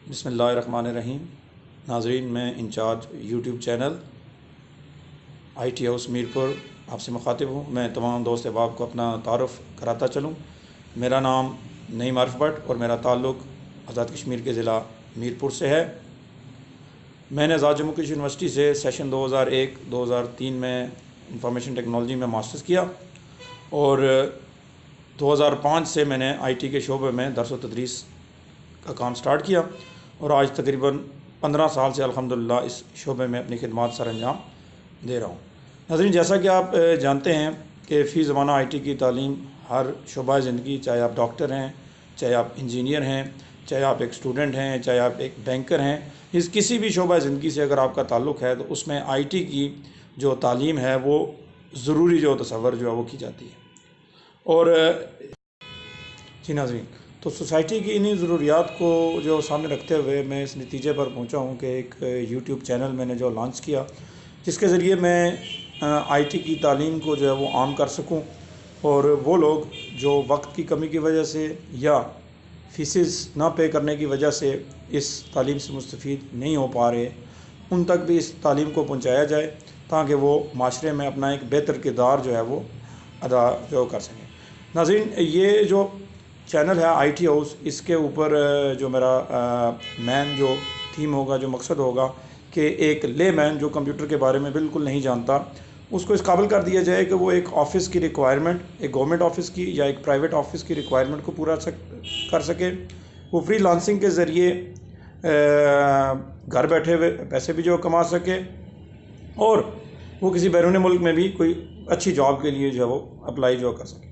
بسم اللہ الرحمن الرحیم۔ ناظرین، میں in charge YouTube channel I T house Mirpur آپ سے مخاطب ہوں۔ میں تمام دوست احباب کو اپنا تعارف کراتا چلوں۔ میرا نام نعیم عارف بٹ اور میرا تعلق آزاد کشمیر کے ضلع میرپور سے ہے۔ میں نے آزاد جموں کشمیر یونیورسٹی سے سیشن 2001-2003 میں انفارمیشن ٹیکنالوجی میں ماسٹرز کیا اور 2005 سے میں نے آئی ٹی کے شعبے میں درس و تدریس کا کام سٹارٹ کیا اور آج تقریباً 15 سال سے الحمدللہ اس شعبے میں اپنی خدمات سر انجام دے رہا ہوں۔ ناظرین، جیسا کہ آپ جانتے ہیں کہ فی زمانہ آئی ٹی کی تعلیم ہر شعبہ زندگی، چاہے آپ ڈاکٹر ہیں، چاہے آپ انجینئر ہیں، چاہے آپ ایک اسٹوڈنٹ ہیں، چاہے آپ ایک بینکر ہیں، اس کسی بھی شعبہ زندگی سے اگر آپ کا تعلق ہے تو اس میں آئی ٹی کی جو تعلیم ہے وہ ضروری جو تصور جو ہے وہ کی جاتی ہے۔ اور جی ناظرین، تو سوسائٹی کی انہی ضروریات کو جو سامنے رکھتے ہوئے میں اس نتیجے پر پہنچا ہوں کہ ایک یوٹیوب چینل میں نے جو لانچ کیا، جس کے ذریعے میں آئی ٹی کی تعلیم کو جو ہے وہ عام کر سکوں اور وہ لوگ جو وقت کی کمی کی وجہ سے یا فیسز نہ پے کرنے کی وجہ سے اس تعلیم سے مستفید نہیں ہو پا رہے، ان تک بھی اس تعلیم کو پہنچایا جائے تاکہ وہ معاشرے میں اپنا ایک بہتر کردار جو ہے وہ ادا جو کر سکیں۔ ناظرین، یہ جو چینل ہے آئی ٹی ہاؤس، اس کے اوپر جو میرا مین جو تھیم ہوگا، جو مقصد ہوگا کہ ایک لے مین جو کمپیوٹر کے بارے میں بالکل نہیں جانتا، اس کو اس قابل کر دیا جائے کہ وہ ایک آفس کی ریکوائرمنٹ، ایک گورنمنٹ آفس کی یا ایک پرائیویٹ آفس کی ریکوائرمنٹ کو پورا کر سکے۔ وہ فری لانسنگ کے ذریعے گھر بیٹھے ہوئے پیسے بھی جو کما سکے اور وہ کسی بیرون ملک میں بھی کوئی اچھی جاب کے لیے جو ہے وہ اپلائی جو کر سکے۔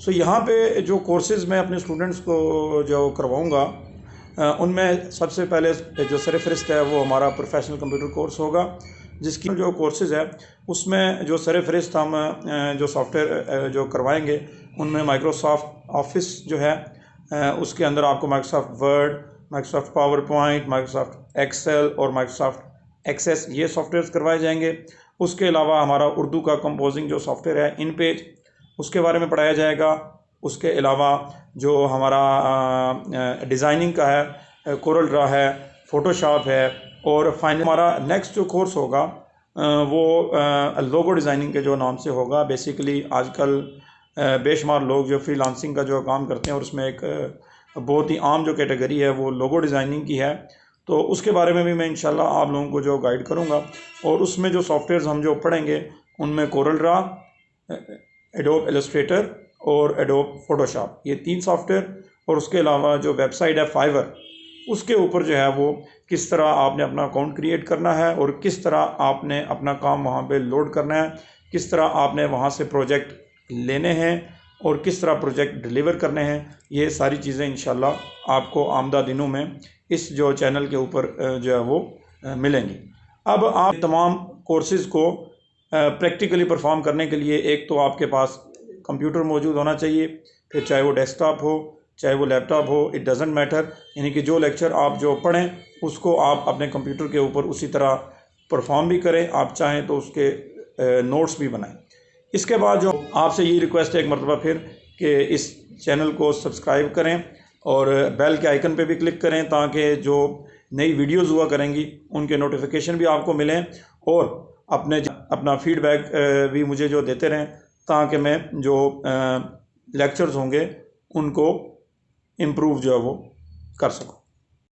یہاں پہ جو کورسز میں اپنے اسٹوڈنٹس کو جو کرواؤں گا، ان میں سب سے پہلے جو سرفہرست ہے وہ ہمارا پروفیشنل کمپیوٹر کورس ہوگا، جس کی جو کورسز ہے اس میں جو سرفہرست ہم جو سافٹ ویئر جو کروائیں گے ان میں مائکروسافٹ آفس جو ہے، اس کے اندر آپ کو Microsoft Word, Microsoft PowerPoint, Microsoft Excel اور مائکروسافٹ ایکسیس، یہ سافٹ ویئرس کروائے جائیں گے۔ اس کے علاوہ ہمارا اردو کا کمپوزنگ جو سافٹ ویئر ہے ان پیج، اس کے بارے میں پڑھایا جائے گا۔ اس کے علاوہ جو ہمارا ڈیزائننگ کا ہے، کورل ڈرا ہے، فوٹو شاپ ہے، اور فائنل ہمارا نیکسٹ جو کورس ہوگا وہ لوگو ڈیزائننگ کے جو نام سے ہوگا۔ بیسیکلی آج کل بے شمار لوگ جو فری لانسنگ کا جو کام کرتے ہیں اور اس میں ایک بہت ہی عام جو کیٹیگری ہے وہ لوگو ڈیزائننگ کی ہے، تو اس کے بارے میں بھی میں انشاءاللہ آپ لوگوں کو جو گائیڈ کروں گا۔ اور اس میں جو سافٹ ویئرز ہم جو پڑھیں گے ان میں کورل ڈرا، ایڈوب ایلسٹریٹر اور ایڈوب فوٹو شاپ، یہ 3 سافٹ ویئر، اور اس کے علاوہ جو ویب سائٹ ہے فائور، اس کے اوپر جو ہے وہ کس طرح آپ نے اپنا اکاؤنٹ کریٹ کرنا ہے اور کس طرح آپ نے اپنا کام وہاں پہ لوڈ کرنا ہے، کس طرح آپ نے وہاں سے پروجیکٹ لینے ہیں اور کس طرح پروجیکٹ ڈیلیور کرنے ہیں، یہ ساری چیزیں انشاءاللہ آپ کو آمدہ دنوں میں اس جو چینل کے اوپر جو ہے وہ ملیں گی۔ اب آپ تمام کورسز کو پریکٹیکلی پرفارم کرنے کے لیے ایک تو آپ کے پاس کمپیوٹر موجود ہونا چاہیے، پھر چاہے وہ ڈیسک ٹاپ ہو، چاہے وہ لیپ ٹاپ ہو، اٹ ڈزنٹ میٹر، یعنی کہ جو لیکچر آپ جو پڑھیں اس کو آپ اپنے کمپیوٹر کے اوپر اسی طرح پرفارم بھی کریں، آپ چاہیں تو اس کے نوٹس بھی بنائیں۔ اس کے بعد جو آپ سے یہ ریکویسٹ ہے ایک مرتبہ پھر کہ اس چینل کو سبسکرائب کریں اور بیل کے آئیکن پہ بھی کلک کریں تاکہ جو نئی ویڈیوز ہوا کریں گی ان کے نوٹیفیکیشن بھی آپ کو ملیں، اور اپنا فیڈ بیک بھی مجھے جو دیتے رہیں تاکہ میں جو لیکچرز ہوں گے ان کو امپروو جو ہے وہ کر سکوں۔